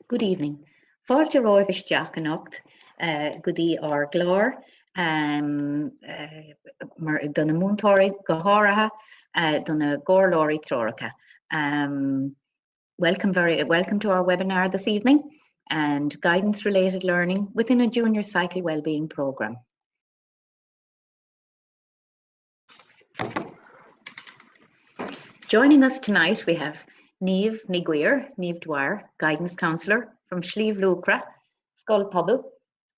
Good evening. Fáilte roimh isteach an nocht go dtí ar glár mar donna múntóirí go háirithe donna gcomhlóirí tróracha. Welcome to our webinar this evening and guidance related learning within a junior cycle wellbeing program. Joining us tonight we have Niamh Dwyer, guidance counsellor from Slieve Lucra, Sculpubble,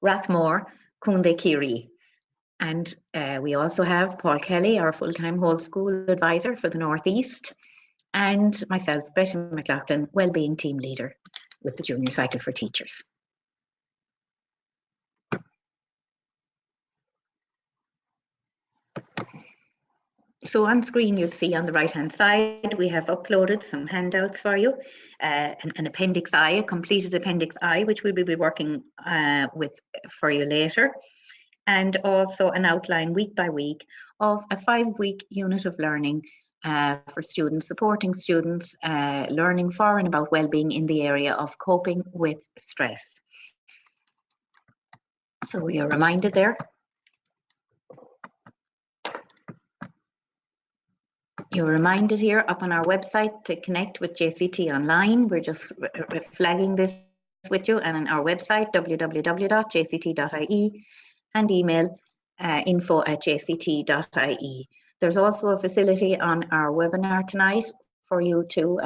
Rathmore, Kunde Kiri. And we also have Paul Kelly, our full-time whole school advisor for the Northeast, and myself, Betty McLaughlin, wellbeing team leader with the Junior Cycle for Teachers. So on screen you'll see on the right hand side we have uploaded some handouts for you, an Appendix I, a completed Appendix I, which we will be working with for you later, and also an outline week by week of a 5-week unit of learning for students, supporting students learning for and about wellbeing in the area of coping with stress. So you're reminded there. You're reminded here up on our website to connect with JCT Online. We're just flagging this with you, and on our website www.jct.ie and email info@jct.ie. There's also a facility on our webinar tonight for you to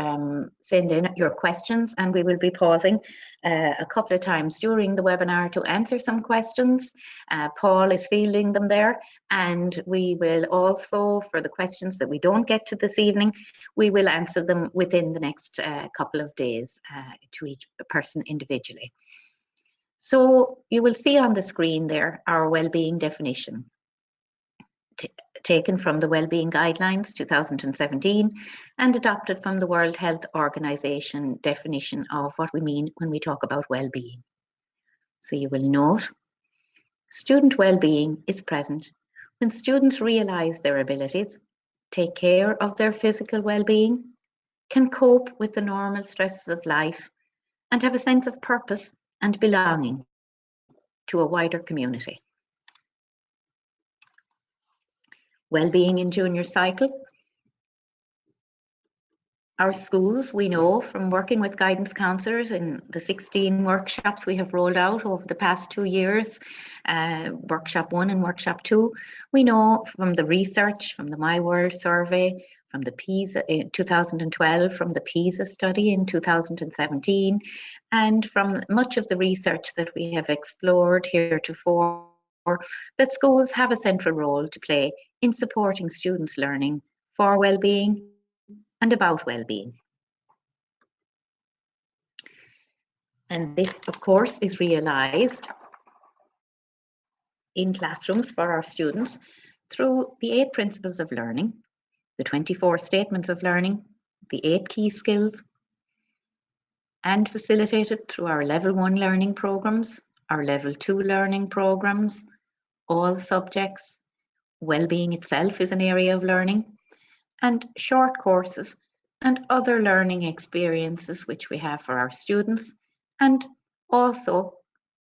send in your questions, and we will be pausing a couple of times during the webinar to answer some questions. Paul is fielding them there, and we will also, for the questions that we don't get to this evening, we will answer them within the next couple of days to each person individually. So you will see on the screen there our wellbeing definition, taken from the Wellbeing Guidelines 2017 and adopted from the World Health Organization definition of what we mean when we talk about well-being. So you will note, student well-being is present when students realize their abilities, take care of their physical well-being, can cope with the normal stresses of life, and have a sense of purpose and belonging to a wider community. Wellbeing in junior cycle. Our schools, we know from working with guidance counsellors in the 16 workshops we have rolled out over the past 2 years, workshop 1 and workshop 2, we know from the research, from the My World survey, from the PISA in 2012, from the PISA study in 2017, and from much of the research that we have explored heretofore, that schools have a central role to play in supporting students' learning for well-being and about well-being. And this, of course, is realised in classrooms for our students through the 8 principles of learning, the 24 statements of learning, the 8 key skills, and facilitated through our Level 1 learning programmes, our Level 2 learning programmes, all subjects. Wellbeing itself is an area of learning, and short courses and other learning experiences which we have for our students, and also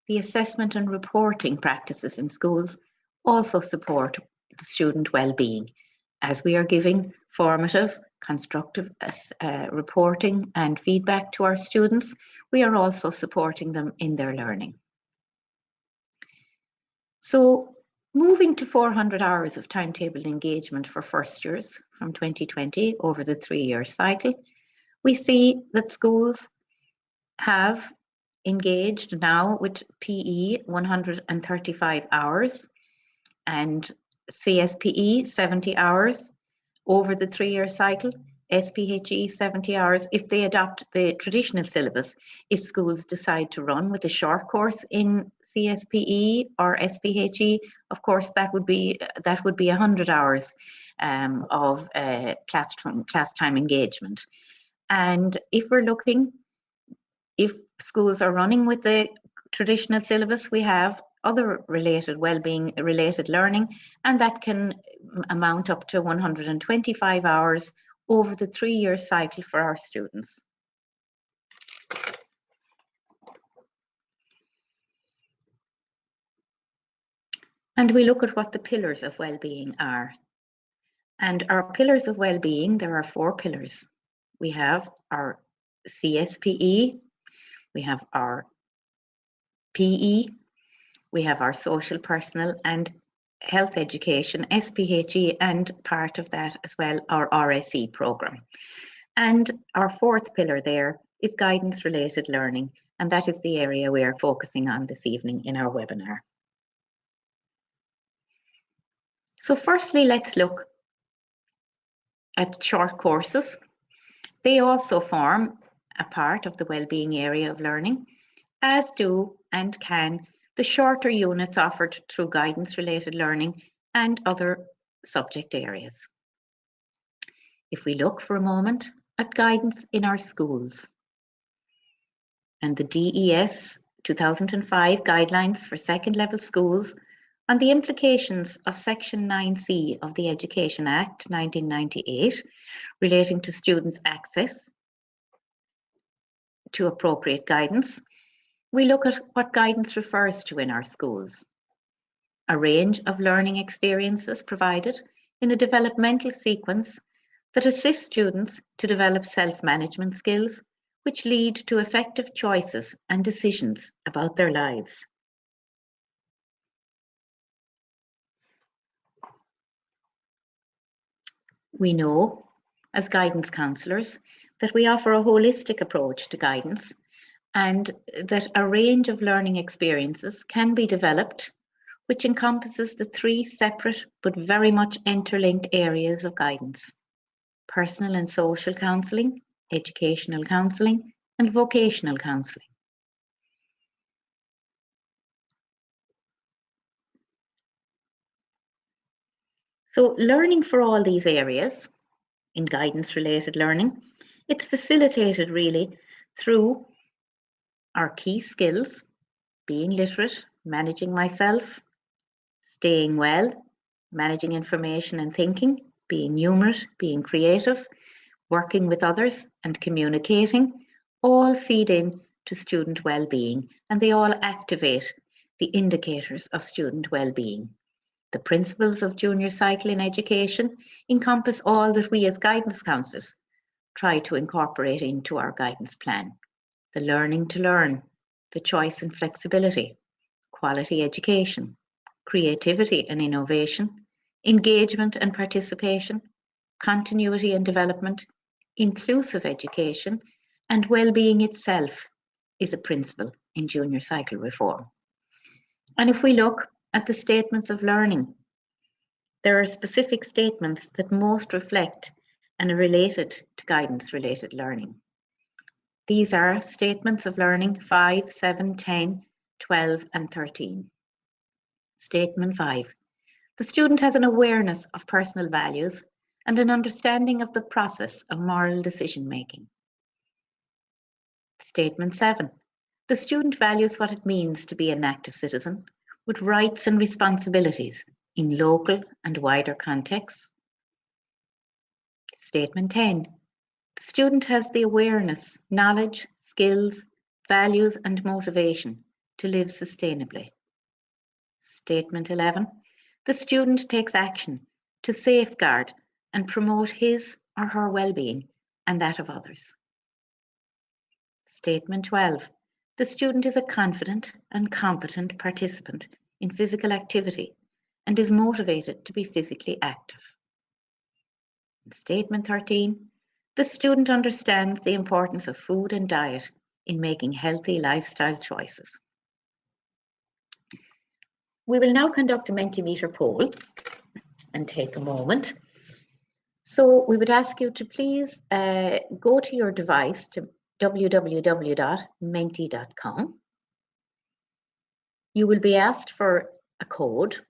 the assessment and reporting practices in schools also support the student well-being, as we are giving formative, constructive reporting and feedback to our students. We are also supporting them in their learning. So moving to 400 hours of timetabled engagement for first years from 2020 over the 3-year cycle, we see that schools have engaged now with PE 135 hours and CSPE 70 hours over the 3-year cycle, SPHE 70 hours if they adopt the traditional syllabus. If schools decide to run with a short course in CSPE or SPHE, of course that would be 100 hours of class time engagement. And if schools are running with the traditional syllabus, we have other related wellbeing related learning, and that can amount up to 125 hours over the 3-year cycle for our students. And we look at what the pillars of well-being are. And our pillars of well-being, there are 4 pillars. We have our CSPE, we have our PE, we have our social, personal and health education, SPHE, and part of that as well, our RSE program. And our 4th pillar there is guidance related learning, and that is the area we are focusing on this evening in our webinar. So firstly, let's look at short courses. They also form a part of the wellbeing area of learning, as do and can the shorter units offered through guidance related learning and other subject areas. If we look for a moment at guidance in our schools and the DES 2005 guidelines for second level schools on the implications of Section 9C of the Education Act 1998 relating to students' access to appropriate guidance, we look at what guidance refers to in our schools. A range of learning experiences provided in a developmental sequence that assist students to develop self-management skills, which lead to effective choices and decisions about their lives. We know, as guidance counsellors, that we offer a holistic approach to guidance and that a range of learning experiences can be developed, which encompasses the 3 separate but very much interlinked areas of guidance: personal and social counselling, educational counselling, and vocational counselling. So learning for all these areas in guidance related learning, it's facilitated really through our key skills: being literate, managing myself, staying well, managing information and thinking, being numerate, being creative, working with others and communicating, all feed in to student well-being, and they all activate the indicators of student well-being. The principles of junior cycle in education encompass all that we as guidance counsellors try to incorporate into our guidance plan: the learning to learn, the choice and flexibility, quality education, creativity and innovation, engagement and participation, continuity and development, inclusive education, and well-being itself is a principle in junior cycle reform. And if we look at the statements of learning, there are specific statements that most reflect and are related to guidance related learning. These are statements of learning 5, 7, 10, 12, and 13. Statement 5. The student has an awareness of personal values and an understanding of the process of moral decision making. Statement 7. The student values what it means to be an active citizen with rights and responsibilities in local and wider contexts. Statement 10. The student has the awareness, knowledge, skills, values, and motivation to live sustainably. Statement 11. The student takes action to safeguard and promote his or her well-being and that of others. Statement 12. The student is a confident and competent participant in physical activity and is motivated to be physically active. Statement 13. The student understands the importance of food and diet in making healthy lifestyle choices. We will now conduct a Mentimeter poll and take a moment. So we would ask you to please go to your device to www.menti.com. You will be asked for a code,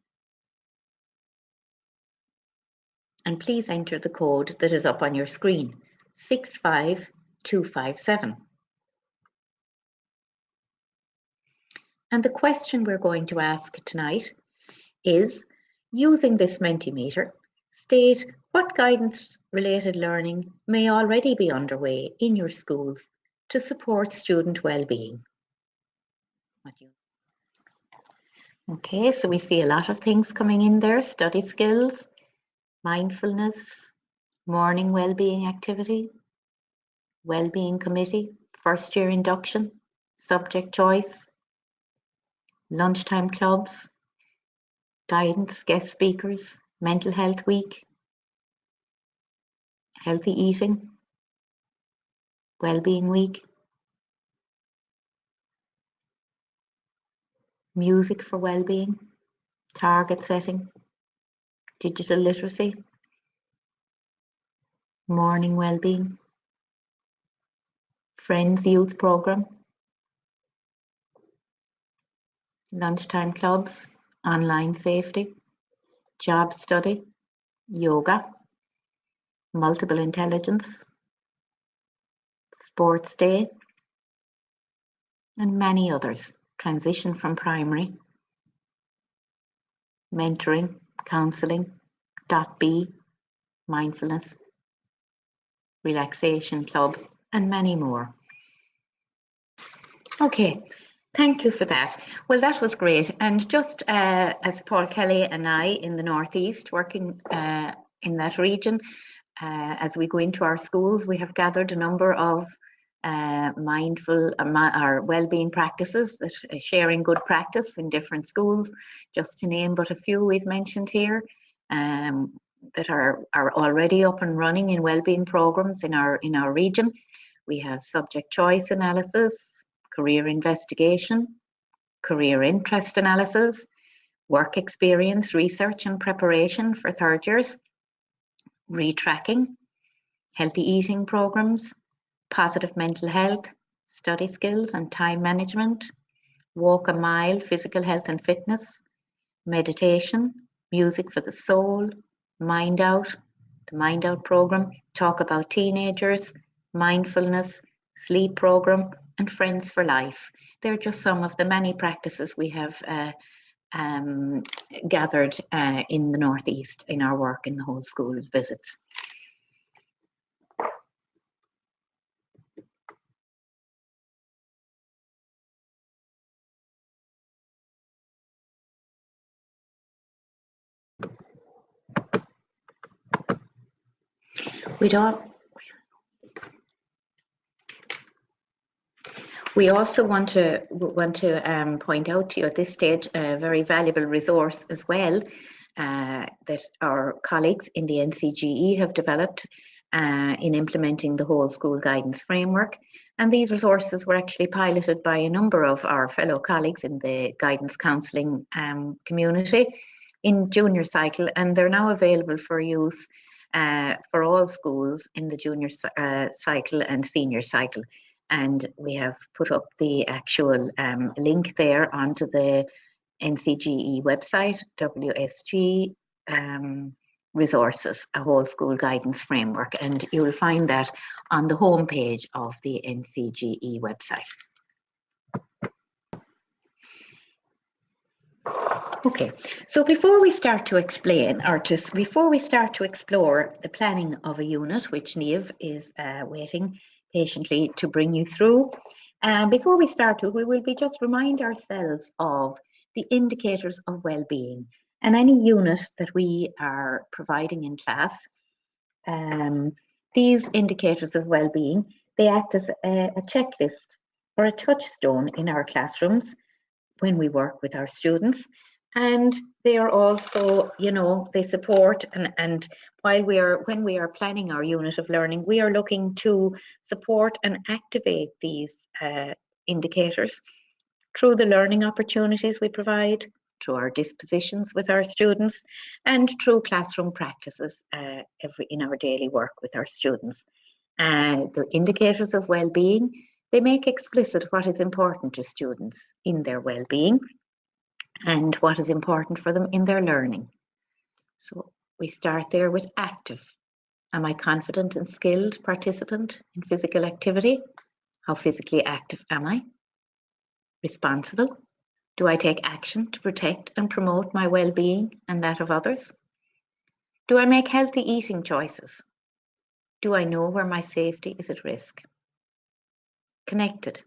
and please enter the code that is up on your screen, 65257. And the question we're going to ask tonight is, using this Mentimeter, state what guidance-related learning may already be underway in your schools to support student well-being. Okay, so we see a lot of things coming in there: study skills, mindfulness, morning well-being activity, well-being committee, first year induction, subject choice, lunchtime clubs, guidance, guest speakers, mental health week, healthy eating, well-being week, music for well-being, target setting, digital literacy, morning well-being, friends youth program, lunchtime clubs, online safety, job study, yoga, multiple intelligence, sports day, and many others. Transition from primary, mentoring, counselling, .B, mindfulness, relaxation club, and many more. Okay, thank you for that. Well, that was great. And just as Paul Kelly and I in the Northeast, working in that region, as we go into our schools, we have gathered a number of mindful or well-being practices, that sharing good practice in different schools, just to name but a few we've mentioned here, that are already up and running in well-being programs in our region. We have subject choice analysis, career investigation, career interest analysis, work experience research and preparation for third years, retracking, healthy eating programs, positive mental health, study skills and time management, walk a mile, physical health and fitness, meditation, music for the soul, mind out, the mind out program, talk about teenagers, mindfulness, sleep program, and friends for life. They're just some of the many practices we have gathered in the Northeast in our work in the whole school visits. We also want to point out to you at this stage a very valuable resource as well that our colleagues in the NCGE have developed in implementing the whole school guidance framework. And these resources were actually piloted by a number of our fellow colleagues in the guidance counselling community in junior cycle, and they're now available for use for all schools in the junior cycle and senior cycle. And we have put up the actual link there onto the NCGE website, WSG resources, a whole school guidance framework, and you will find that on the home page of the NCGE website. Okay, so before we start to explain, or just before we start to explore the planning of a unit, which Niamh is waiting patiently to bring you through, before we start, we will be just remind ourselves of the indicators of well-being and any unit that we are providing in class. These indicators of well-being, they act as a checklist or a touchstone in our classrooms when we work with our students. And they are also, you know, they support and when we are planning our unit of learning, we are looking to support and activate these indicators through the learning opportunities we provide, through our dispositions with our students, and through classroom practices in our daily work with our students. The indicators of well-being, they make explicit what is important to students in their well-being and what is important for them in their learning. So we start there with active. Am I confident and skilled participant in physical activity? How physically active am I? Responsible. Do I take action to protect and promote my well-being and that of others? Do I make healthy eating choices? Do I know where my safety is at risk? Connected.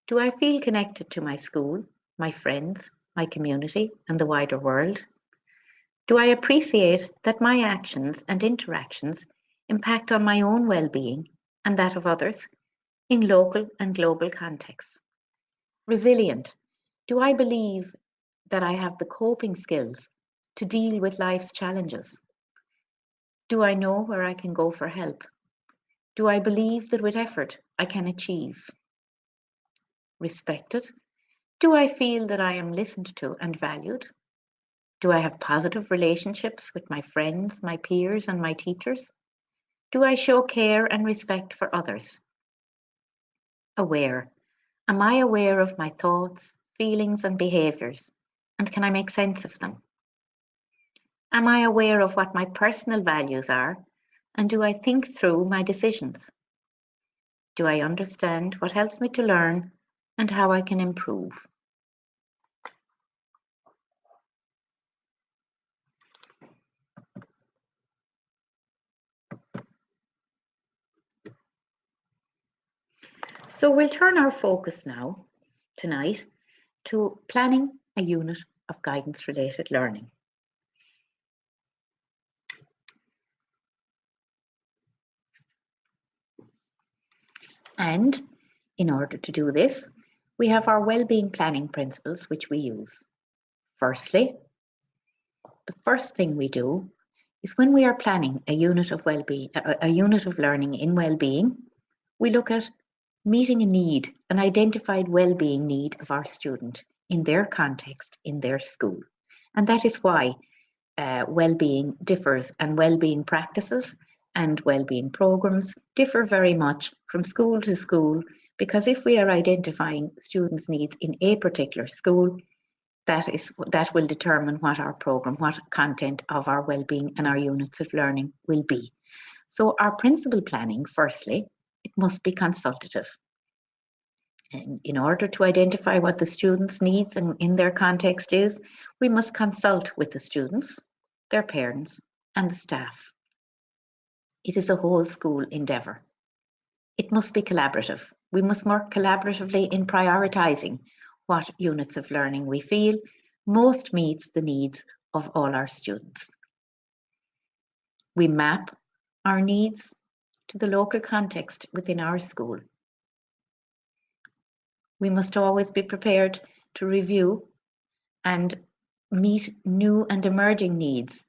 Do I feel connected to my school, my friends, my community, and the wider world? Do I appreciate that my actions and interactions impact on my own well-being and that of others in local and global contexts? Resilient. Do I believe that I have the coping skills to deal with life's challenges? Do I know where I can go for help? Do I believe that with effort I can achieve? Respected. Do I feel that I am listened to and valued? Do I have positive relationships with my friends, my peers, and my teachers? Do I show care and respect for others? Aware. Am I aware of my thoughts, feelings, and behaviours? And can I make sense of them? Am I aware of what my personal values are? And do I think through my decisions? Do I understand what helps me to learn and how I can improve? So we'll turn our focus now, tonight, to planning a unit of guidance-related learning. And in order to do this, we have our wellbeing planning principles which we use. Firstly, the first thing we do is when we are planning a unit of well-being, a unit of learning in well-being, we look at meeting a need, an identified well-being need of our student in their context, in their school. And that is why well-being differs, and well-being practices and well-being programs differ very much from school to school, because if we are identifying students' needs in a particular school, that will determine what our program, what content of our well-being and our units of learning will be. So our principal planning, firstly, it must be consultative. And in order to identify what the students' needs and in their context is, we must consult with the students, their parents, and the staff. It is a whole school endeavour. It must be collaborative. We must work collaboratively in prioritising what units of learning we feel most meets the needs of all our students. We map our needs to the local context within our school. We must always be prepared to review and meet new and emerging needs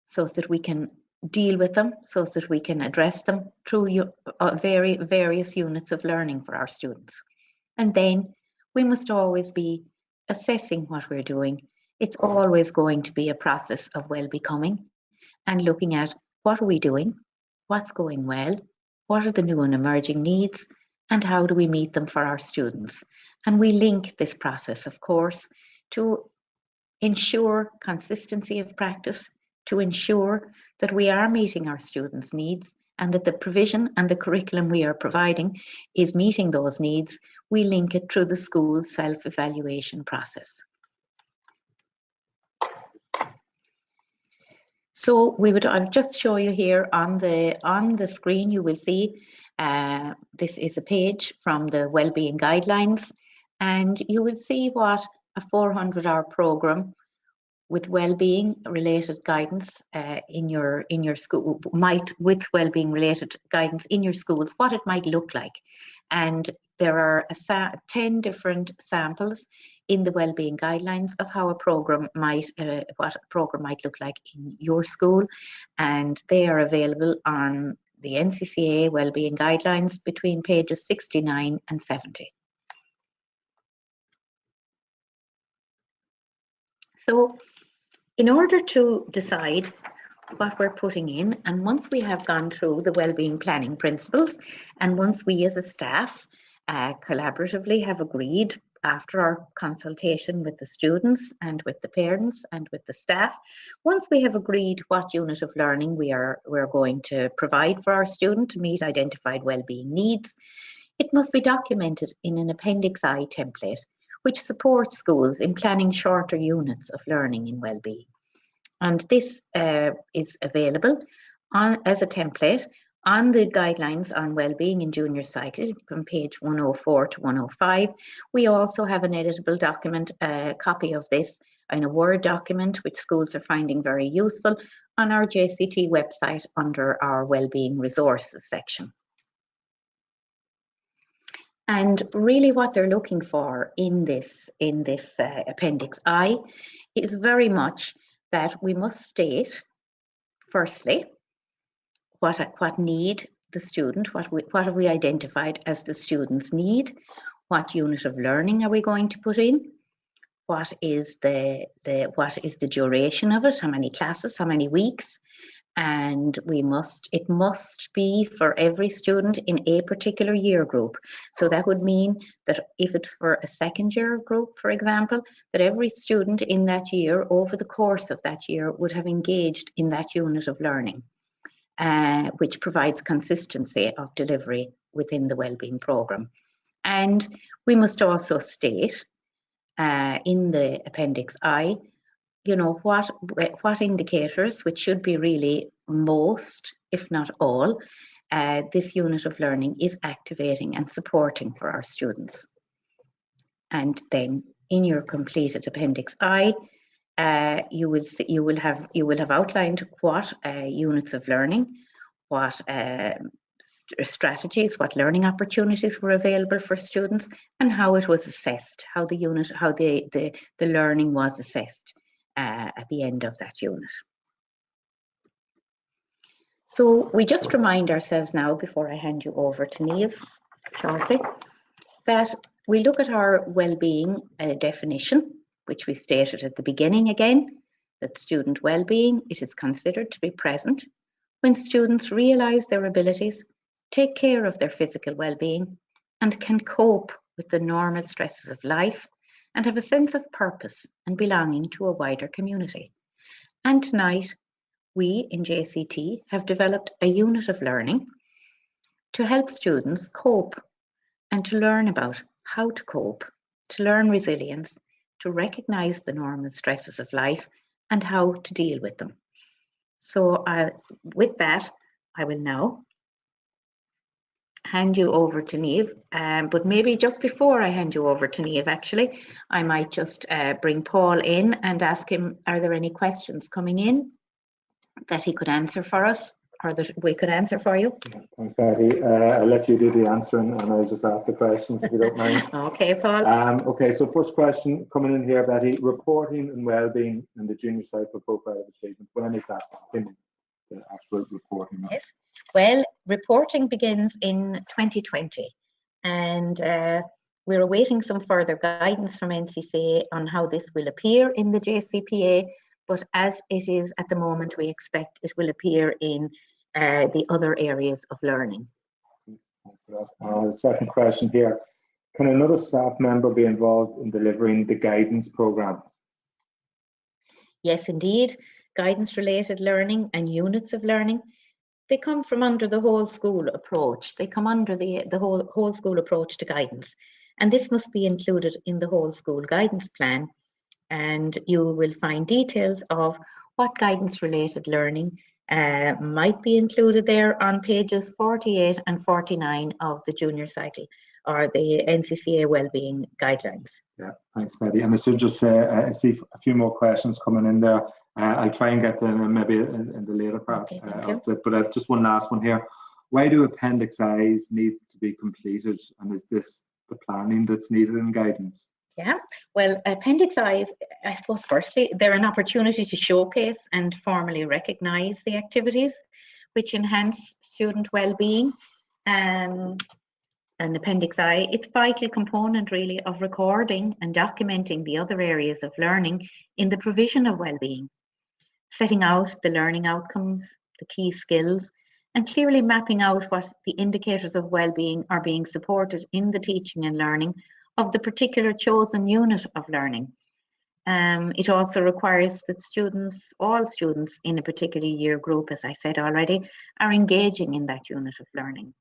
so that we can deal with them, so that we can address them through various units of learning for our students. And then we must always be assessing what we're doing. It's always going to be a process of well-becoming and looking at what are we doing, what's going well, what are the new and emerging needs, and how do we meet them for our students. And we link this process, of course, to ensure consistency of practice, to ensure that we are meeting our students' needs and that the provision and the curriculum we are providing is meeting those needs. We link it through the school's self-evaluation process. So I'll just show you here on the screen. You will see this is a page from the Wellbeing Guidelines, and you will see what a 400-hour program with well-being related guidance in your school with well-being related guidance in your schools, what it might look like. And there are 10 different samples in the Wellbeing Guidelines of how what a program might look like in your school, and they are available on the NCCA Wellbeing Guidelines between pages 69 and 70. So in order to decide what we're putting in, and once we have gone through the wellbeing planning principles, and once we as a staff collaboratively have agreed after our consultation with the students and with the parents and with the staff, once we have agreed what unit of learning we're going to provide for our student to meet identified wellbeing needs, it must be documented in an Appendix I template, which supports schools in planning shorter units of learning in wellbeing. And this is available as a template On the guidelines on wellbeing in junior cycle, from page 104 to 105, we also have an editable document, a copy of this in a Word document, which schools are finding very useful, on our JCT website under our wellbeing resources section. And really what they're looking for in this Appendix I is very much that we must state, firstly, what need the student, what have we identified as the student's need, what unit of learning are we going to put in, what is the duration of it, how many classes, how many weeks, and it must be for every student in a particular year group. So that would mean that if it's for a second year group, for example, that every student in that year over the course of that year would have engaged in that unit of learning, which provides consistency of delivery within the wellbeing programme. And we must also state in the Appendix I, what indicators, which should be really most, if not all, this unit of learning is activating and supporting for our students. And then in your completed Appendix I, you will have outlined what units of learning, what strategies, what learning opportunities were available for students, and how it was assessed, how the learning was assessed at the end of that unit. So we just remind ourselves now, before I hand you over to Niamh shortly, that we look at our wellbeing definition, which we stated at the beginning again, that student wellbeing, it is considered to be present when students realise their abilities, take care of their physical well-being, and can cope with the normal stresses of life, and have a sense of purpose and belonging to a wider community. And tonight, we in JCT have developed a unit of learning to help students cope and to learn about how to cope, to learn resilience, to recognise the normal stresses of life and how to deal with them. So with that, I will now hand you over to Niamh, but maybe just before I hand you over to Niamh, actually, I might just bring Paul in and ask him, are there any questions coming in that he could answer for us, or that we could answer for you? Yeah, thanks, Patty. I'll let you do the answering and I'll just ask the questions if you don't mind. Okay, Paul. Okay, so first question coming in here, Betty. Reporting and wellbeing in the junior cycle profile of achievement. When is that happening? The actual reporting? Yes. Well, reporting begins in 2020, and we're awaiting some further guidance from NCCA on how this will appear in the JCPA, but as it is at the moment, we expect it will appear in the other areas of learning. Thanks for that. Second question here. Can another staff member be involved in delivering the guidance programme? Yes, indeed. Guidance-related learning and units of learning, they come from under the whole school approach. They come under the whole school approach to guidance. And this must be included in the whole school guidance plan. And you will find details of what guidance-related learning might be included there on pages 48 and 49 of the junior cycle, or the NCCA Wellbeing Guidelines. Yeah, thanks, Betty. And I should just say, I see a few more questions coming in there. I'll try and get them maybe in the later part of it. But just one last one here. Why do Appendix I's needs to be completed? And is this the planning that's needed in guidance? Yeah, well, Appendix I's, I suppose, firstly, they're an opportunity to showcase and formally recognise the activities which enhance student well-being. And Appendix I, it's a vital component really of recording and documenting the other areas of learning in the provision of well-being, setting out the learning outcomes, the key skills, and clearly mapping out what the indicators of well-being are being supported in the teaching and learning of the particular chosen unit of learning. It also requires that students, all students in a particular year group, as I said already, are engaging in that unit of learning.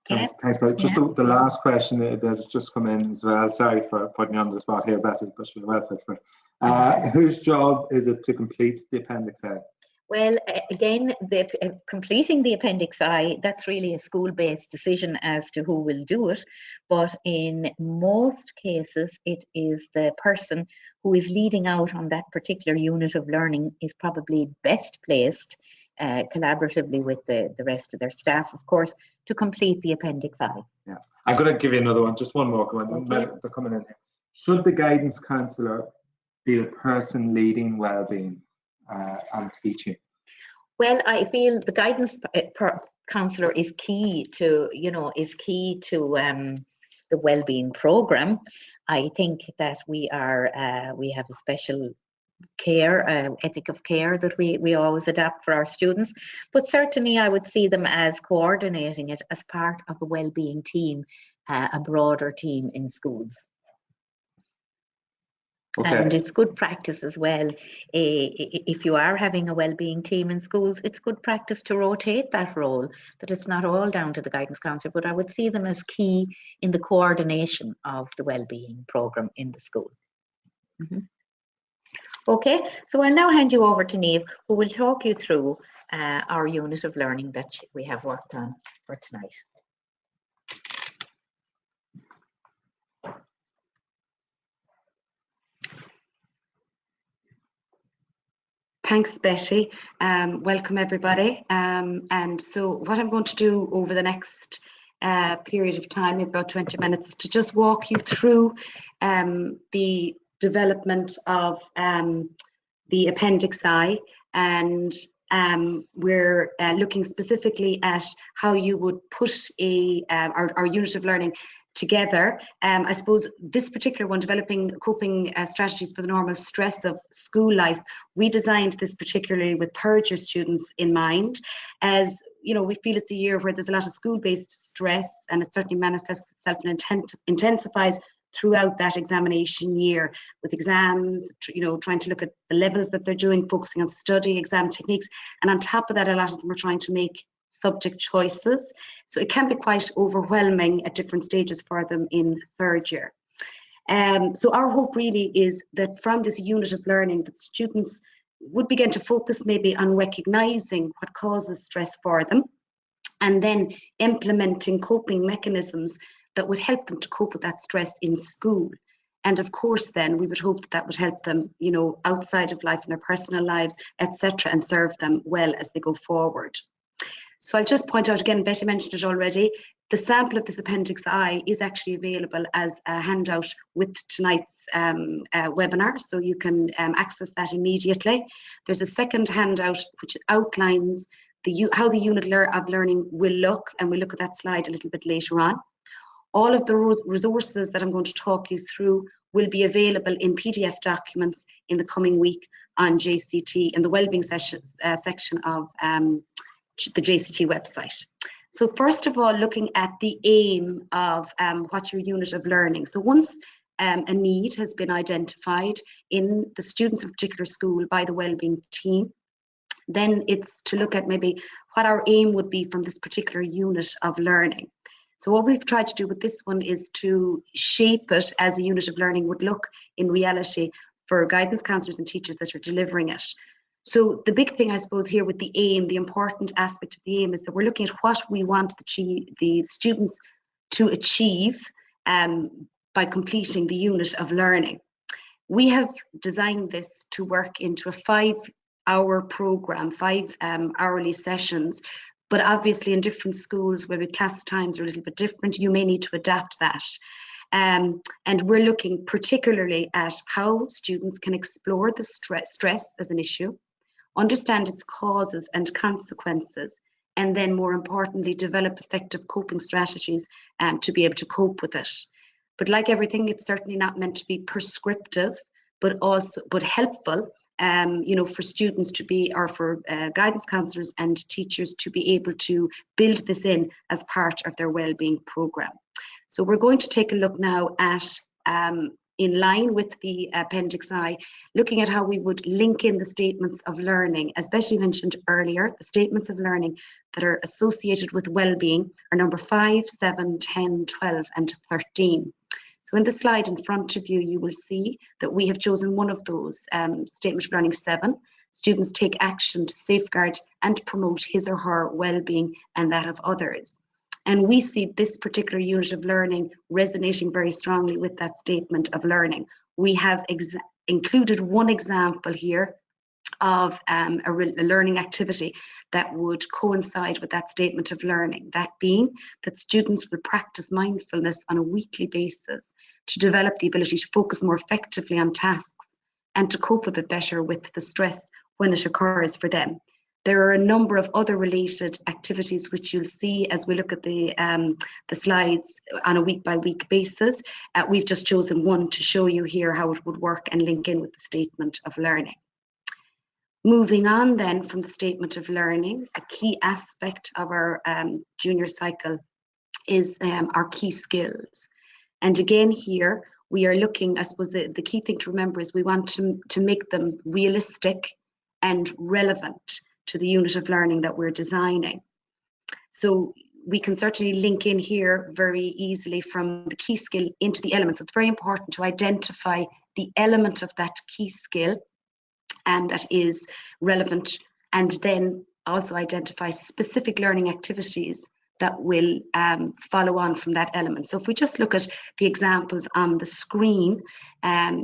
Thanks, Betty. Just the last question that has just come in as well. Sorry for putting you on the spot here, Betty, but you're well fit for it. Whose job is it to complete the Appendix A? Well, again, completing the Appendix I, that's really a school-based decision as to who will do it. But in most cases, it is the person who is leading out on that particular unit of learning is probably best placed, collaboratively with the rest of their staff, of course, to complete the Appendix I. Yeah, I'm going to give you another one, just one more. Okay. They're coming in here. Should the guidance counsellor be the person leading wellbeing and teaching? Well, I feel the guidance counsellor is key to, the wellbeing program. I think that we have a special care, ethic of care that we always adapt for our students. But certainly, I would see them as coordinating it as part of a wellbeing team, a broader team in schools. Okay. And it's good practice as well. If you are having a wellbeing team in schools, it's good practice to rotate that role, that it's not all down to the guidance counsellor, but I would see them as key in the coordination of the wellbeing programme in the school. Mm-hmm. Okay, so I'll now hand you over to Niamh, who will talk you through our unit of learning that we have worked on for tonight. Thanks, Betty. Welcome, everybody. And so what I'm going to do over the next period of time, about 20 minutes, to just walk you through the development of the Appendix I, and we're looking specifically at how you would put our unit of learning together. I suppose this particular one, developing coping strategies for the normal stress of school life, we designed this particularly with third year students in mind, as you know, we feel it's a year where there's a lot of school-based stress, and it certainly manifests itself and intensifies throughout that examination year, with exams, trying to look at the levels that they're doing, focusing on study, exam techniques, and on top of that, a lot of them are trying to make subject choices. So it can be quite overwhelming at different stages for them in third year. So our hope really is that from this unit of learning, that students would begin to focus maybe on recognizing what causes stress for them, and then implementing coping mechanisms that would help them to cope with that stress in school. And of course, then we would hope that would help them, outside of life, in their personal lives, etc., and serve them well as they go forward. So I'll just point out again, Betty mentioned it already, the sample of this Appendix I is actually available as a handout with tonight's webinar, so you can access that immediately. There's a second handout which outlines how the unit of learning will look, and we'll look at that slide a little bit later on. All of the resources that I'm going to talk you through will be available in PDF documents in the coming week on JCT, in the Wellbeing section of the JCT website. So first of all, looking at the aim of what your unit of learning. So once a need has been identified in the students of a particular school by the Wellbeing team, then it's to look at maybe what our aim would be from this particular unit of learning. So what we've tried to do with this one is to shape it as a unit of learning would look in reality for guidance counsellors and teachers that are delivering it. So the big thing, I suppose, here with the aim, the important aspect of the aim, is that we're looking at what we want the students to achieve by completing the unit of learning. We have designed this to work into a 5-hour program, 5 hourly sessions, but obviously in different schools where the class times are a little bit different, you may need to adapt that. And we're looking particularly at how students can explore the stress as an issue, understand its causes and consequences, and then more importantly, develop effective coping strategies to be able to cope with it. But like everything, it's certainly not meant to be prescriptive, but helpful, for students to be, or for guidance counsellors and teachers to be able to build this in as part of their wellbeing programme. So we're going to take a look now at, in line with the Appendix I, looking at how we would link in the statements of learning. As Betty mentioned earlier, the statements of learning that are associated with wellbeing are number 5, 7, 10, 12 and 13. So in the slide in front of you, you will see that we have chosen one of those, statement of learning 7, students take action to safeguard and promote his or her well-being and that of others. And we see this particular unit of learning resonating very strongly with that statement of learning. We have included one example here of a learning activity that would coincide with that statement of learning, that being that students will practice mindfulness on a weekly basis to develop the ability to focus more effectively on tasks and to cope a bit better with the stress when it occurs for them. There are a number of other related activities which you'll see as we look at the slides on a week-by-week basis. We've just chosen one to show you here how it would work and link in with the statement of learning. Moving on then from the statement of learning, a key aspect of our junior cycle is our key skills. And again here, we are looking, I suppose the key thing to remember is we want to make them realistic and relevant to the unit of learning that we're designing. So we can certainly link in here very easily from the key skill into the elements. It's very important to identify the element of that key skill and that is relevant, and then also identify specific learning activities that will follow on from that element. So if we just look at the examples on the screen,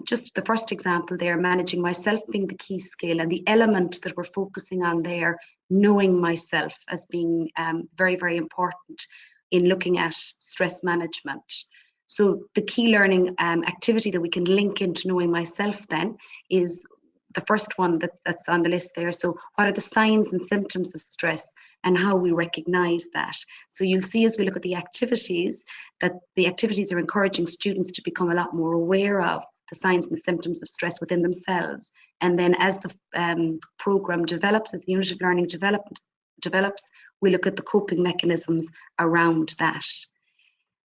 just the first example there, managing myself being the key skill, and the element that we're focusing on there, knowing myself as being very, very important in looking at stress management. So the key learning activity that we can link into knowing myself then is the first one that's on the list there. So what are the signs and symptoms of stress and how we recognize that? So you'll see as we look at the activities that the activities are encouraging students to become a lot more aware of the signs and symptoms of stress within themselves. And then as the program develops, as the unit of learning develops, we look at the coping mechanisms around that.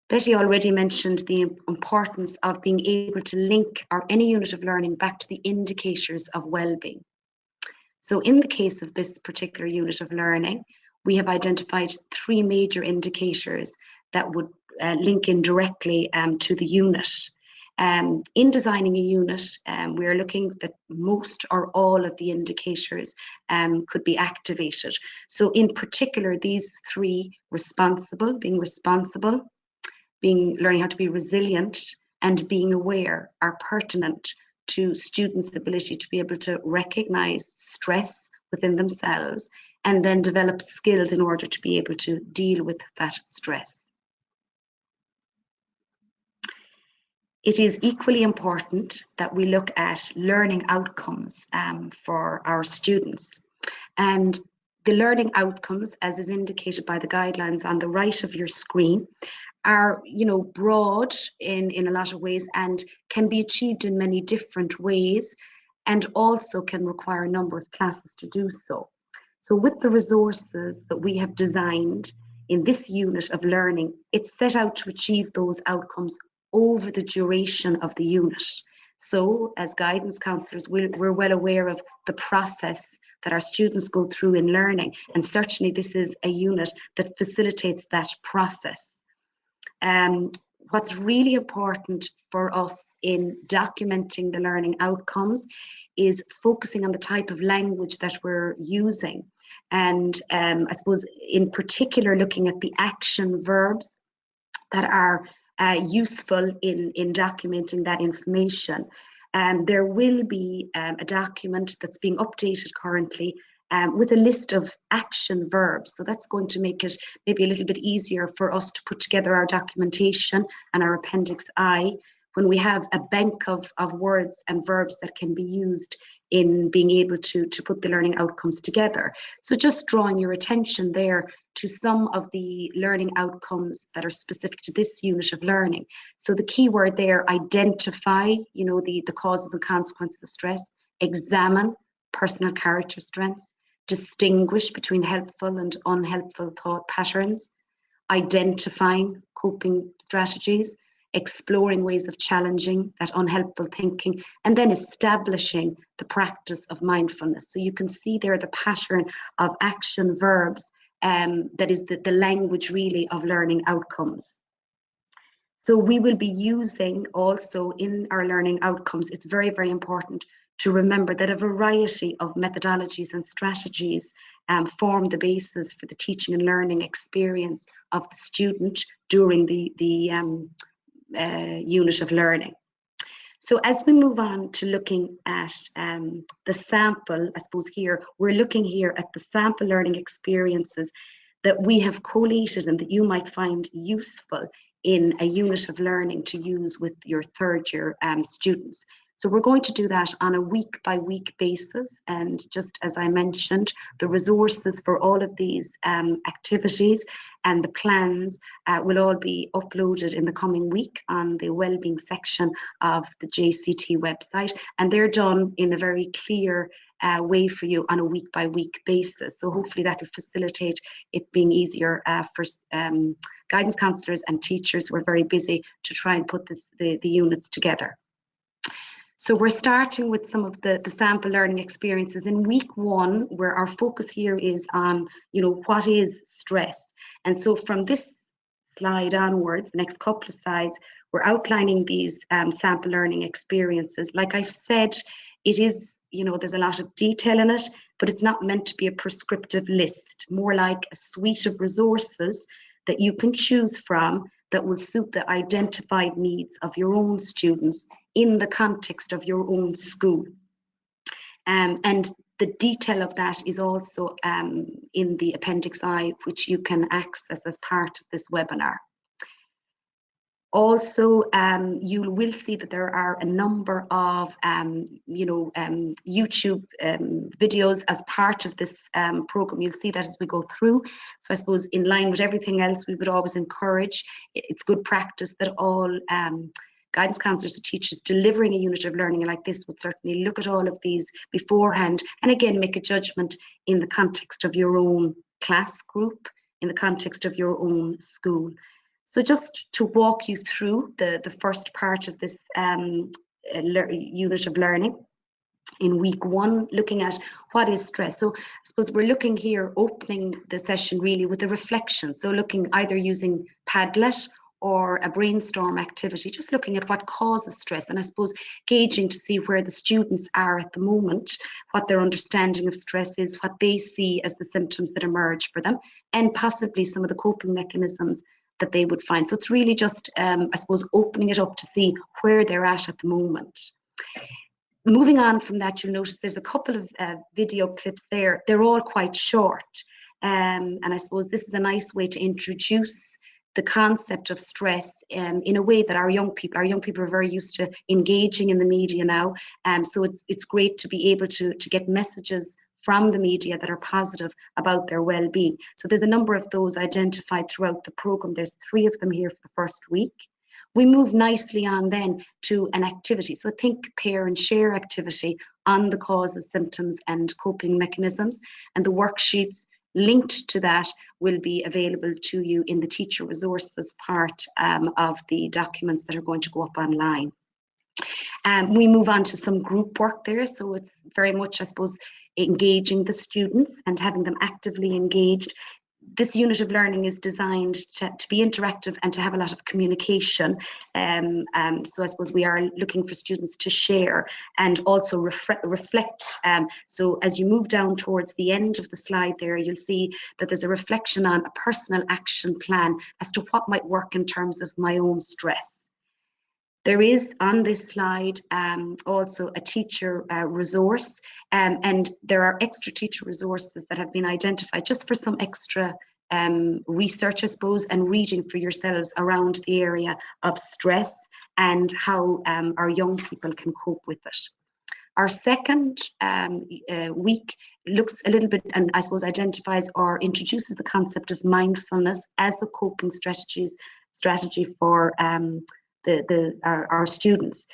Betty already mentioned the importance of being able to link any unit of learning back to the indicators of well-being. So in the case of this particular unit of learning, we have identified 3 major indicators that would link in directly to the unit. In designing a unit, we are looking that most or all of the indicators could be activated. So in particular, these 3, learning how to be resilient, and being aware, are pertinent to students' ability to be able to recognize stress within themselves and then develop skills in order to be able to deal with that stress. It is equally important that we look at learning outcomes for our students. And the learning outcomes, as is indicated by the guidelines on the right of your screen, are broad in a lot of ways and can be achieved in many different ways, and also can require a number of classes to do so. So with the resources that we have designed in this unit of learning, it's set out to achieve those outcomes over the duration of the unit. So as guidance counsellors, we're well aware of the process that our students go through in learning, and certainly this is a unit that facilitates that process. What's really important for us in documenting the learning outcomes is focusing on the type of language that we're using, and I suppose in particular looking at the action verbs that are useful in documenting that information. There will be a document that's being updated currently with a list of action verbs. So that's going to make it maybe a little bit easier for us to put together our documentation and our Appendix I when we have a bank of words and verbs that can be used in being able to put the learning outcomes together. So just drawing your attention there to some of the learning outcomes that are specific to this unit of learning. So the key word there, identify, the causes and consequences of stress, examine personal character strengths, distinguish between helpful and unhelpful thought patterns, identifying coping strategies, exploring ways of challenging that unhelpful thinking, and then establishing the practice of mindfulness. So you can see there the pattern of action verbs that is the language really of learning outcomes. So we will be using also in our learning outcomes, it's very, very important to remember that a variety of methodologies and strategies form the basis for the teaching and learning experience of the student during the unit of learning. So as we move on to looking at the sample, I suppose here, we're looking here at the sample learning experiences that we have collated and that you might find useful in a unit of learning to use with your third year students. So we're going to do that on a week-by-week basis, and just as I mentioned, the resources for all of these activities and the plans will all be uploaded in the coming week on the Wellbeing section of the JCT website, and they're done in a very clear way for you on a week-by-week basis. So hopefully that will facilitate it being easier for guidance counsellors and teachers who are very busy to try and put the units together. So we're starting with some of the sample learning experiences in week 1, where our focus here is on, what is stress. And so from this slide onwards, the next couple of slides, we're outlining these sample learning experiences. Like I've said, it is, there's a lot of detail in it, but it's not meant to be a prescriptive list, more like a suite of resources that you can choose from that will suit the identified needs of your own students in the context of your own school. And the detail of that is also in the Appendix I, which you can access as part of this webinar. Also, you will see that there are a number of YouTube videos as part of this program. You'll see that as we go through. So I suppose in line with everything else, we would always encourage, it's good practice that all guidance counsellors and teachers delivering a unit of learning like this would certainly look at all of these beforehand, and again make a judgment in the context of your own class group, in the context of your own school. So just to walk you through the first part of this unit of learning in week 1, looking at what is stress. So I suppose we're looking here, opening the session really with a reflection. So looking either using Padlet or a brainstorm activity, just looking at what causes stress, and I suppose gauging to see where the students are at the moment, what their understanding of stress is, what they see as the symptoms that emerge for them, and possibly some of the coping mechanisms that they would find. So it's really just, I suppose, opening it up to see where they're at the moment. Moving on from that, you'll notice there's a couple of video clips there. They're all quite short. And I suppose this is a nice way to introduce the concept of stress in a way that our young people are very used to engaging in the media now. So it's great to be able to get messages from the media that are positive about their well-being. So there's a number of those identified throughout the program. There's 3 of them here for the first week. We move nicely on then to an activity. So think, pair and share activity on the causes, symptoms and coping mechanisms. And the worksheets linked to that will be available to you in the teacher resources part of the documents that are going to go up online. We move on to some group work there. So it's very much, I suppose, engaging the students and having them actively engaged. This unit of learning is designed to be interactive and to have a lot of communication. So I suppose we are looking for students to share and also reflect. So as you move down towards the end of the slide there, you'll see that there's a reflection on a personal action plan as to what might work in terms of my own stress. There is on this slide also a teacher resource, and there are extra teacher resources that have been identified just for some extra research, I suppose, and reading for yourselves around the area of stress and how our young people can cope with it. Our second week looks a little bit, and I suppose identifies or introduces the concept of mindfulness as a coping strategy for our students.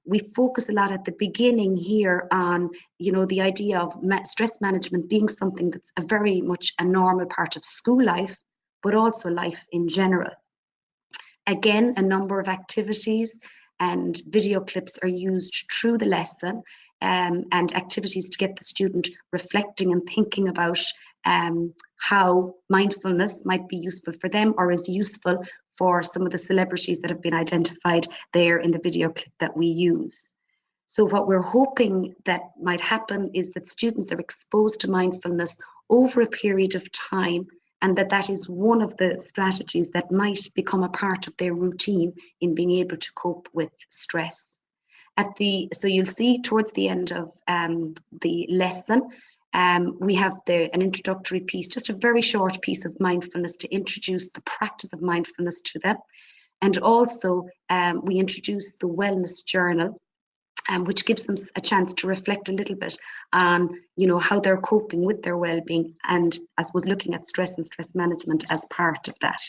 We focus a lot at the beginning here on, the idea of stress management being something that's very much a normal part of school life, but also life in general. Again, a number of activities and video clips are used through the lesson, and activities to get the student reflecting and thinking about how mindfulness might be useful for them or is useful for some of the celebrities that have been identified there in the video clip that we use. So what we're hoping that might happen is that students are exposed to mindfulness over a period of time, and that is one of the strategies that might become a part of their routine in being able to cope with stress. So you'll see towards the end of the lesson, we have an introductory piece, just a very short piece of mindfulness to introduce the practice of mindfulness to them. And also we introduce the wellness journal, which gives them a chance to reflect a little bit on, how they're coping with their well-being, and I suppose looking at stress and stress management as part of that.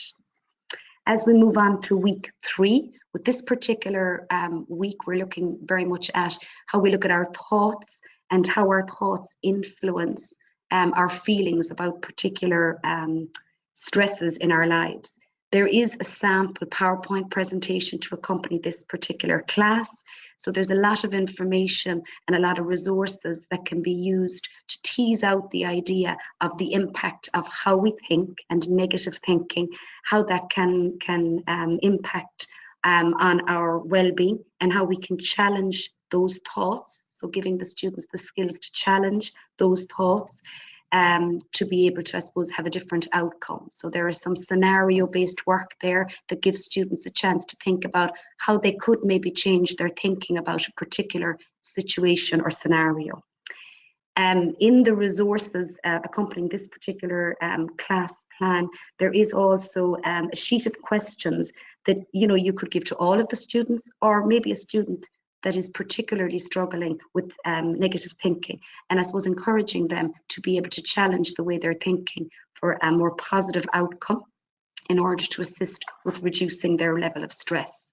As we move on to week 3, with this particular week, we're looking very much at how we look at our thoughts and how our thoughts influence our feelings about particular stresses in our lives. There is a sample PowerPoint presentation to accompany this particular class. So there's a lot of information and a lot of resources that can be used to tease out the idea of the impact of how we think and negative thinking, how that can impact on our well-being, and how we can challenge those thoughts. So giving the students the skills to challenge those thoughts, to be able to, I suppose, have a different outcome. So there is some scenario-based work there that gives students a chance to think about how they could maybe change their thinking about a particular situation or scenario. In the resources accompanying this particular class plan, there is also a sheet of questions that you could give to all of the students, or maybe a student that is particularly struggling with negative thinking, and I suppose encouraging them to be able to challenge the way they're thinking for a more positive outcome in order to assist with reducing their level of stress.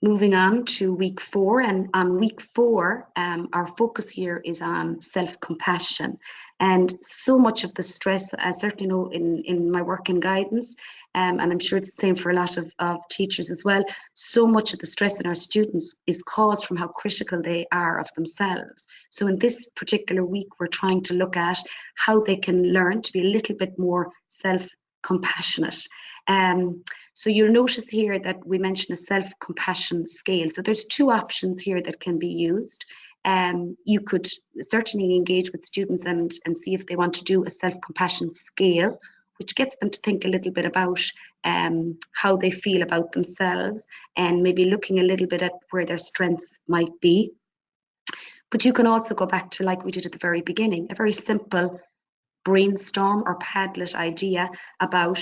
Moving on to week 4, and on week 4, our focus here is on self-compassion. And so much of the stress, I certainly know in my work in guidance, and I'm sure it's the same for a lot of teachers as well, so much of the stress in our students is caused from how critical they are of themselves. So in this particular week, we're trying to look at how they can learn to be a little bit more self-compassionate. So you'll notice here that we mention a self-compassion scale. So there's 2 options here that can be used. You could certainly engage with students and see if they want to do a self-compassion scale, which gets them to think a little bit about how they feel about themselves, and maybe looking a little bit at where their strengths might be. But you can also go back to, like we did at the very beginning, a very simple brainstorm or Padlet idea about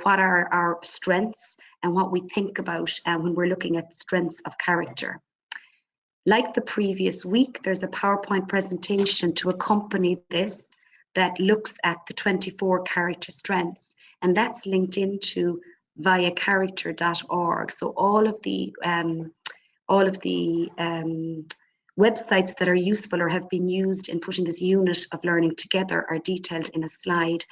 what are our strengths and what we think about when we're looking at strengths of character. Like the previous week, there's a PowerPoint presentation to accompany this that looks at the 24 character strengths, and that's linked into via character.org. So all of the websites that are useful or have been used in putting this unit of learning together are detailed in a slide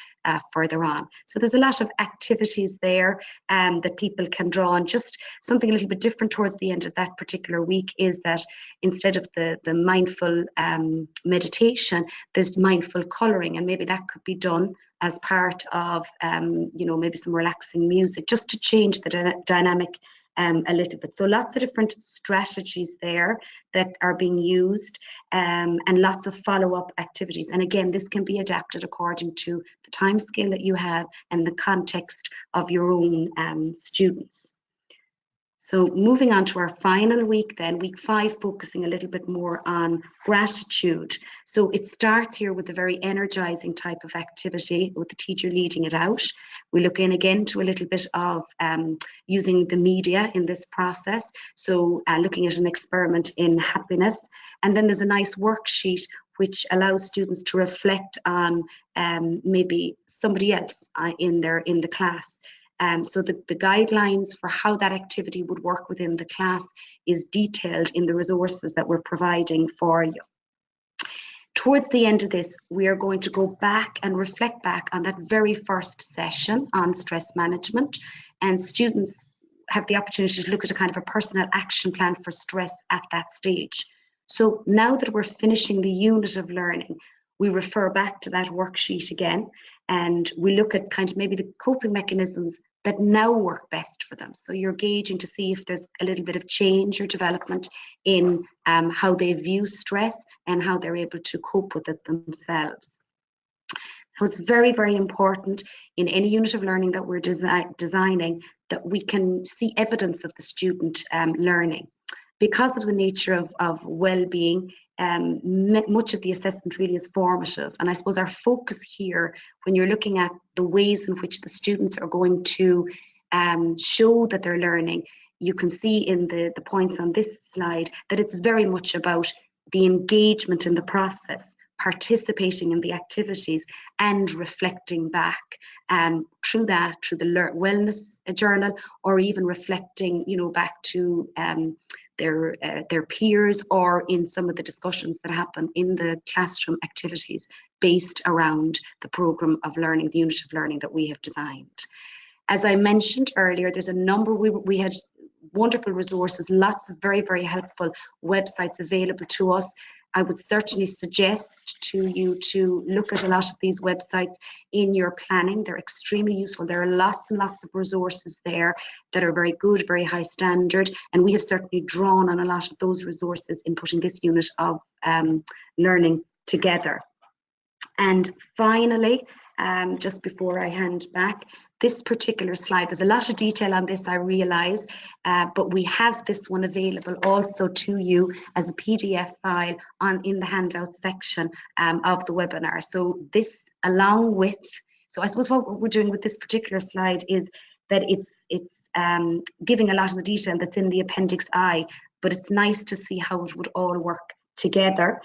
further on. So there's a lot of activities there that people can draw on. Just something a little bit different towards the end of that particular week is that instead of the mindful meditation, there's mindful colouring, and maybe that could be done as part of maybe some relaxing music, just to change the dynamic a little bit. So lots of different strategies there that are being used, and lots of follow-up activities. And again, this can be adapted according to the time scale that you have and the context of your own students. So moving on to our final week then, week 5, focusing a little bit more on gratitude. So it starts here with a very energizing type of activity with the teacher leading it out. We look in again to a little bit of using the media in this process. So looking at an experiment in happiness. And then there's a nice worksheet which allows students to reflect on maybe somebody else in the class. So the guidelines for how that activity would work within the class is detailed in the resources that we're providing for you. Towards the end of this, we are going to go back and reflect back on that very first session on stress management, and students have the opportunity to look at a kind of a personal action plan for stress at that stage. So now that we're finishing the unit of learning, we refer back to that worksheet again, and we look at kind of maybe the coping mechanisms that now work best for them. So you're gauging to see if there's a little bit of change or development in how they view stress and how they're able to cope with it themselves. So it's very, very important in any unit of learning that we're designing that we can see evidence of the student learning. Because of the nature of well-being, much of the assessment really is formative. And I suppose our focus here, when you're looking at the ways in which the students are going to show that they're learning, you can see in the points on this slide that it's very much about the engagement in the process, participating in the activities and reflecting back through the wellness journal, or even reflecting, back to their peers, or in some of the discussions that happen in the classroom activities based around the program of learning, the unit of learning that we have designed. As I mentioned earlier, there's a number, we had wonderful resources, lots of very, very helpful websites available to us. I would certainly suggest to you to look at a lot of these websites in your planning. They're extremely useful. There are lots and lots of resources there that are very good, very high standard, and we have certainly drawn on a lot of those resources in putting this unit of learning together. And finally, just before I hand back, this particular slide, there's a lot of detail on this, I realise, but we have this one available also to you as a PDF file in the handout section of the webinar. So this, along with, so I suppose what we're doing with this particular slide is that it's giving a lot of the detail that's in the Appendix I, but it's nice to see how it would all work together.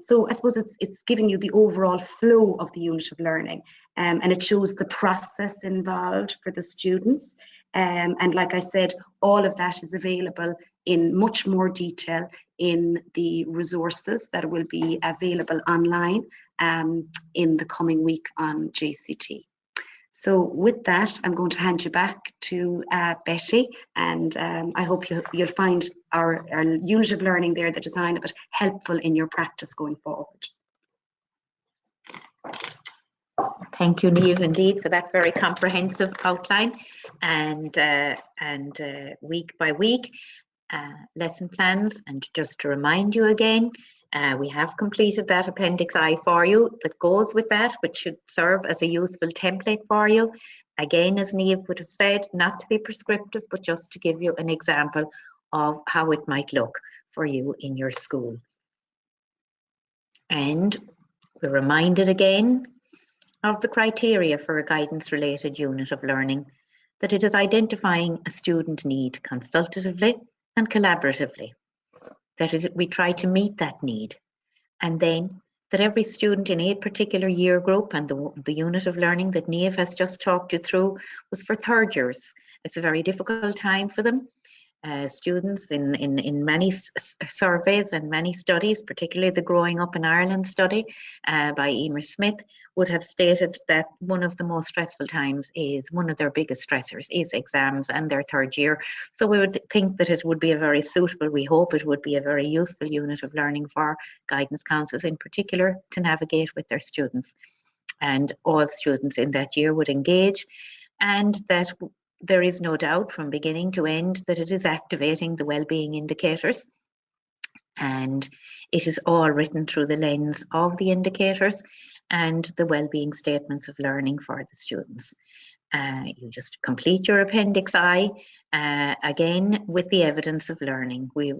So I suppose it's giving you the overall flow of the unit of learning, and it shows the process involved for the students. And like I said, all of that is available in much more detail in the resources that will be available online in the coming week on JCT. So with that, I'm going to hand you back to Betty, and I hope you'll find our unit of learning there, the design of it, helpful in your practice going forward. Thank you, Niamh, indeed, for that very comprehensive outline and week by week lesson plans. And just to remind you again, we have completed that Appendix I for you that goes with that, which should serve as a useful template for you. Again, as Niamh would have said, not to be prescriptive, but just to give you an example of how it might look for you in your school. And we're reminded again of the criteria for a guidance-related unit of learning, that it is identifying a student need consultatively and collaboratively, that we try to meet that need, and then that every student in a particular year group, and the unit of learning that Niamh has just talked you through was for third years. It's a very difficult time for them. Students in many surveys and many studies, particularly the Growing Up in Ireland study by Emer Smith, would have stated that one of the most stressful times is, one of their biggest stressors is exams and their third year. So we would think that it would be a very suitable, we hope it would be a very useful unit of learning for guidance counsellors in particular to navigate with their students. And all students in that year would engage, and that there is no doubt from beginning to end that it is activating the wellbeing indicators, and it is all written through the lens of the indicators and the wellbeing statements of learning for the students. You just complete your Appendix I again with the evidence of learning. We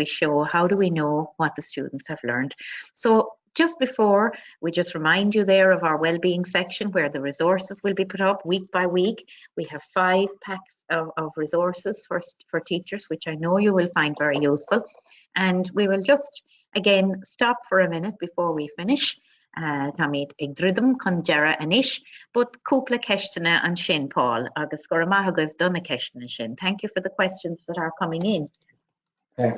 show how do we know what the students have learned. So just before, we just remind you there of our wellbeing section where the resources will be put up week by week. We have 5 packs of resources for teachers, which I know you will find very useful. And we will just, again, stop for a minute before we finish. Tamid igdridum con jera anish, but cúpla questionna an sin, Paul, agus go raibh maith donna question sin. Thank you for the questions that are coming in. Okay,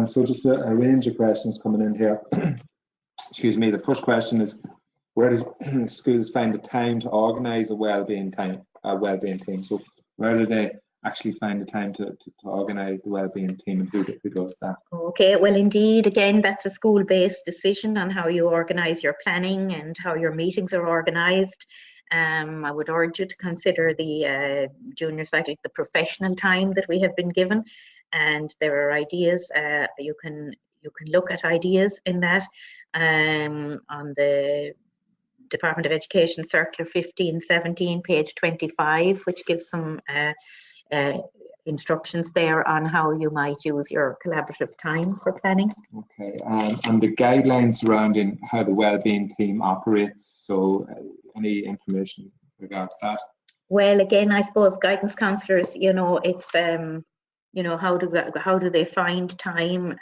so just a range of questions coming in here. Excuse me, the first question is, where do schools find the time to organise a wellbeing team? So where do they actually find the time to organise the wellbeing team, and who does that? Okay, well indeed, again, that's a school-based decision on how you organise your planning and how your meetings are organised. I would urge you to consider the junior cycle, the professional time that we have been given, and there are ideas. You can look at ideas in that on the Department of Education Circular 1517, page 25, which gives some instructions there on how you might use your collaborative time for planning. Okay, and the guidelines surrounding how the wellbeing team operates, so any information regards that? Well, again, I suppose guidance counsellors, it's how do they find time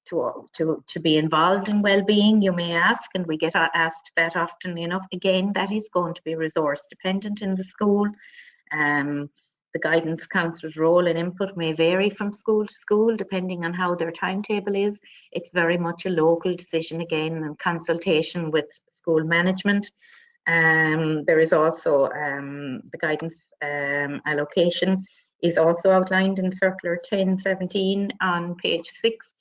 to be involved in well-being, you may ask, and we get asked that often enough. Again, that is going to be resource dependent in the school. The guidance counsellor's role and input may vary from school to school depending on how their timetable is. It's very much a local decision again, and consultation with school management. There is also the guidance allocation is also outlined in Circular 1017 on page 6,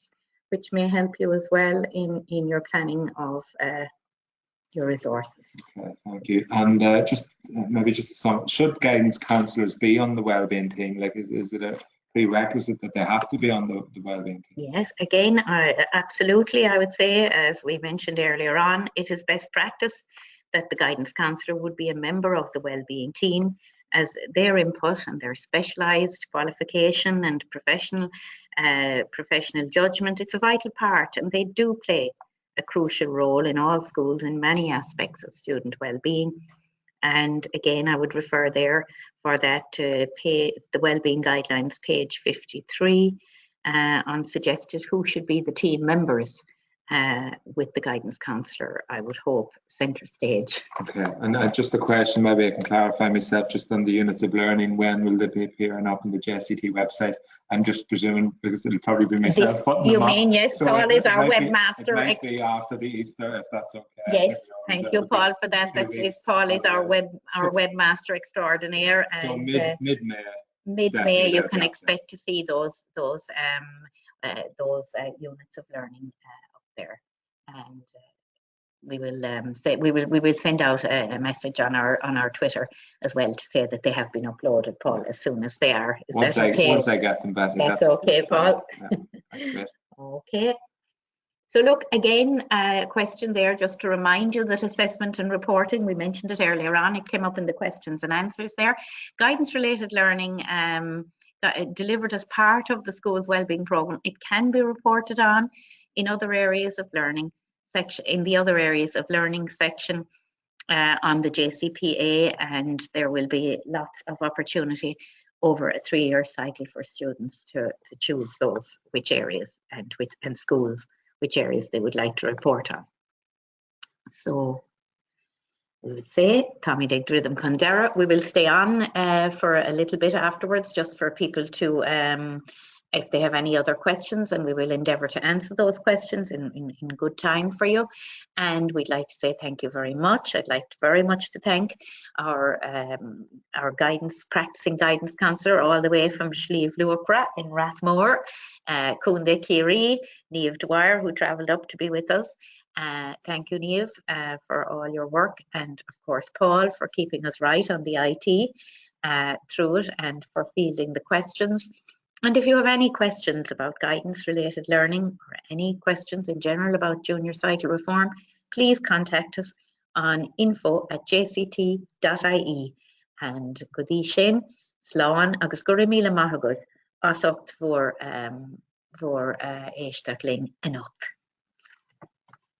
which may help you as well in your planning of your resources. Okay, thank you. And maybe just some, should guidance counsellors be on the wellbeing team? Like, is it a prerequisite that they have to be on the wellbeing team? Yes, again, absolutely. I would say, as we mentioned earlier on, it is best practice that the guidance counsellor would be a member of the wellbeing team, as their input and their specialised qualification and professional judgment, it's a vital part, and they do play a crucial role in all schools in many aspects of student well-being. And again, I would refer there for that to the wellbeing guidelines, page 53, on suggested who should be the team members with the guidance counsellor, I would hope, centre stage. Okay, and just a question, maybe I can clarify myself, just on the units of learning, when will they be appearing up on the JCT website? I'm just presuming, because it'll probably be myself putting them up. You mean, yes, so Paul is our webmaster. It might be after the Easter, if that's okay. Yes, thank you, Paul, for that. Paul is our webmaster extraordinaire. So and mid-May. Mid-May, you can expect to see those units of learning there, and we will send out a message on our Twitter as well to say that they have been uploaded, Paul, as soon as they are. Once I get them, Betty. That's okay, Paul. Yeah, that's great. Okay. So look, again, a question there just to remind you that assessment and reporting, we mentioned it earlier on, it came up in the questions and answers there. Guidance related learning delivered as part of the school's wellbeing programme, it can be reported on in other areas of learning section, in the other areas of learning section on the JCPA, and there will be lots of opportunity over a 3-year cycle for students to choose those which areas and schools which areas they would like to report on. So we would say Tommy Dig Rhythm Condera. We will stay on for a little bit afterwards, just for people to if they have any other questions, and we will endeavour to answer those questions in good time for you. And we'd like to say thank you very much. I'd like very much to thank our practicing guidance counsellor all the way from Slieve Luacra in Rathmore, Kunde Kiri, Niamh Dwyer, who travelled up to be with us. Thank you, Niamh, for all your work, and of course Paul for keeping us right on the IT through it, and for fielding the questions. And if you have any questions about guidance related learning, or any questions in general about junior cycle reform, please contact us on info@jct.ie. and Gudi Shin, Slán agus Gura Míle Maithagad, as ocht for Éisteachling Anocht.